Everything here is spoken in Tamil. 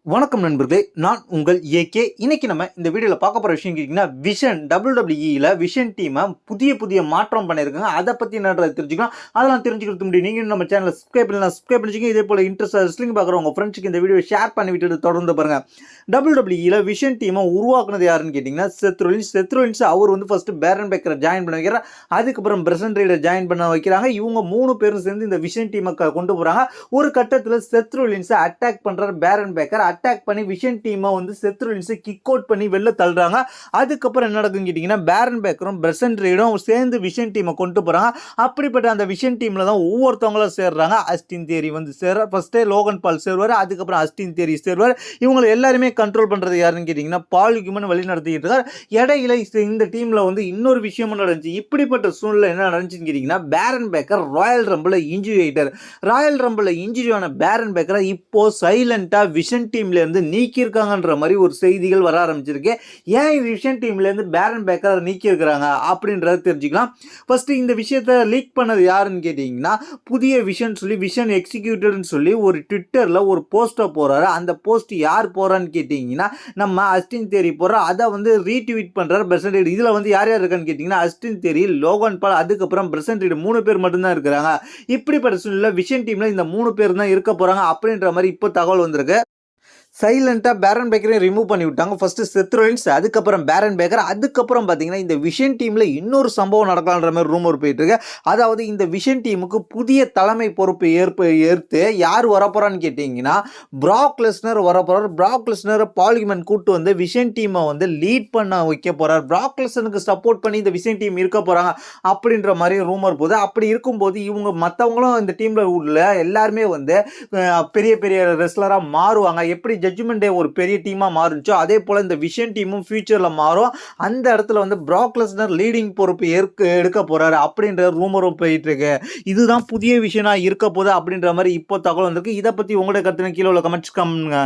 வணக்கம் நண்பர்களே, நான் உங்கள் ஏகே. இன்னைக்கு நம்ம இந்த வீடியோவில் பார்க்க போகிற விஷயம் கேட்டிங்கன்னா, விஷன் WWE விஷன் டீமை புதிய புதிய மாற்றம் பண்ணியிருக்காங்க. அதை பற்றி என்னன்றதை தெரிஞ்சுக்கலாம். அதெல்லாம் தெரிஞ்சுக்கிறது முடியும். நீங்கள் நம்ம சேனலை சப்ஸ்கிரைப் வச்சுக்கோங்க. இதே போல் இன்ட்ரெஸ்ட் ரெஸ்லிங் பார்க்குற உங்கள் ஃப்ரெண்ட்ஸுக்கு இந்த வீடியோ ஷேர் பண்ணி விட்டுட்டு தொடர்ந்து பாருங்கள். WWE விஷன் டீமை உருவாக்குனது யாருன்னு கேட்டிங்கன்னா, செத்ரோலின்ஸ். அவர் வந்து ஃபர்ஸ்ட் பேரன் பேக்கரை ஜாயின் பண்ண வைக்கிறார். அதுக்கப்புறம் பிரசன்ட் ரீடர் ஜாயின் பண்ண வைக்கிறாங்க. இவங்க 3 பேரும் சேர்ந்து இந்த விஷன் டீமை கொண்டு போகிறாங்க. ஒரு கட்டத்தில் செத்ரோலின்ஸை அட்டாக் பண்ணுறார் பேரன் பேக்கர். அட்டாக் பண்ணி விஷன் டீமை வந்து செத்ரோலின்ஸை கிக் அவுட் பண்ணி வெளில தள்ளுறாங்க. அதுக்கப்புறம் என்ன நடக்குன்னு கேட்டிங்கன்னா, பேரன் பேக்கரும் பிரசன்ட் ரீடும் சேர்ந்து விஷன் டீமை கொண்டு போகிறாங்க. அப்படிப்பட்ட அந்த விஷன் டீமில் தான் ஒவ்வொருத்தவங்களும் சேர்றாங்க. அஸ்டின் தியரி வந்து சேர்றார். ஃபர்ஸ்ட்டே லோகன் பால் சேர்வார். அதுக்கப்புறம் அஸ்டின் தியரி சேர்வார். இவங்களை எல்லாருமே கண்ட்ரோல் பண்ணுறது யாருன்னு கேட்டிங்கன்னா, பால் ஹியூமன் வழி நடத்திக்கிட்டு இருக்கார். இடையில இந்த டீமில் வந்து இன்னொரு விஷயமும் நடந்துச்சு. இப்படிப்பட்ட சூழ்நிலை என்ன நடந்துச்சுன்னு கேட்டிங்கன்னா, பேரன் பேக்கர் ராயல் ரம்பிள் இன்ஜுரி ஆகிட்டார். ராயல் ரம்பிள் இன்ஜுரி ஆன பேரன் பேக்கரை இப்போ சைலண்டாக விஷன் டீம்ல இருந்து நீக்கியிருக்காங்கன்ற மாதிரி ஒரு செய்திகள் வர ஆரம்பிச்சிருக்கு. ஏன் விஷன் டீம்ல இருந்து பேரன் பேக்கரை நீக்கியிருக்கிறாங்க அப்படின்றத தெரிஞ்சுக்கலாம். ஃபர்ஸ்ட் இந்த விஷயத்தை லீக் பண்ணது யாருன்னு கேட்டிங்கன்னா, புதிய விஷன் சொல்லி விஷன் எக்ஸிக்யூட்டிவ்னு சொல்லி ஒரு ட்விட்டரில் ஒரு போஸ்ட்டை போடுறாரு. அந்த போஸ்ட் யார் போகிறான்னு கேட்டிங்கன்னா, நம்ம அஸ்டின் தியரி போடுறோம். அதை வந்து ரீட்வீட் பண்ணுறாரு பிரசன்ட். இதில் வந்து யார் யார் இருக்கான்னு கேட்டிங்கன்னா, அஸ்டின் தியரி, லோகன் பால், அதுக்கப்புறம் பிரசன்ட் 3 பேர் மட்டும்தான் இருக்கிறாங்க. இப்படிப்பட்ட சூழ்நிலை விஷன் டீமில் இந்த 3 பேர் தான் இருக்க போகிறாங்க அப்படின்ற மாதிரி இப்போ தகவல் வந்திருக்கு. சைலண்டாக பேரன் பேக்கரையும் ரிமூவ் பண்ணி விட்டாங்க. ஃபஸ்ட்டு செத்ரோலின்ஸ், அதுக்கப்புறம் பேரன் பேக்கர். அதுக்கப்புறம் பார்த்தீங்கன்னா, இந்த விஷன் டீமில் இன்னொரு சம்பவம் நடக்கலான்ற மாதிரி ரூமர் போயிட்டுருக்கு. அதாவது இந்த விஷன் டீமுக்கு புதிய தலைமை பொறுப்பு ஏற்று யார் வரப்போறான்னு கேட்டிங்கன்னா, பிராக் லெஸ்னர் வரப்போறார். பிராக் லெஸ்னர் பால் ஹியூமன் கூட்டு வந்து விஷன் டீமை வந்து லீட் பண்ண வைக்க போகிறார். பிராக் லெஸ்னருக்கு சப்போர்ட் பண்ணி இந்த விஷன் டீம் இருக்க போகிறாங்க அப்படின்ற மாதிரி ரூமர் போகுது. அப்படி இருக்கும்போது இவங்க மற்றவங்களும் இந்த டீமில் உள்ள எல்லாருமே வந்து பெரிய பெரிய ரெஸ்லராக மாறுவாங்க. எப்படி ஜட்ஜ்மெண்ட் டே ஒரு பெரிய டீமா மாறுச்சோ அதே போல இந்த விஷன் டீமும் ஃபியூச்சர்ல மாறும். அந்த இடத்துல வந்து பிராக் லெஸ்னர் லீடிங் பொறுப்பு எடுக்க போறாரு அப்படின்ற ரூமரும் போயிட்டு இருக்கு. இதுதான் புதிய விஷயமா இருக்க போகுது அப்படின்ற மாதிரி இப்போ தகவல் வந்திருக்கு. இதை பத்தி உங்களுடைய கருத்து கீழே உள்ள கமெண்ட்ஸ் பண்ணுங்க.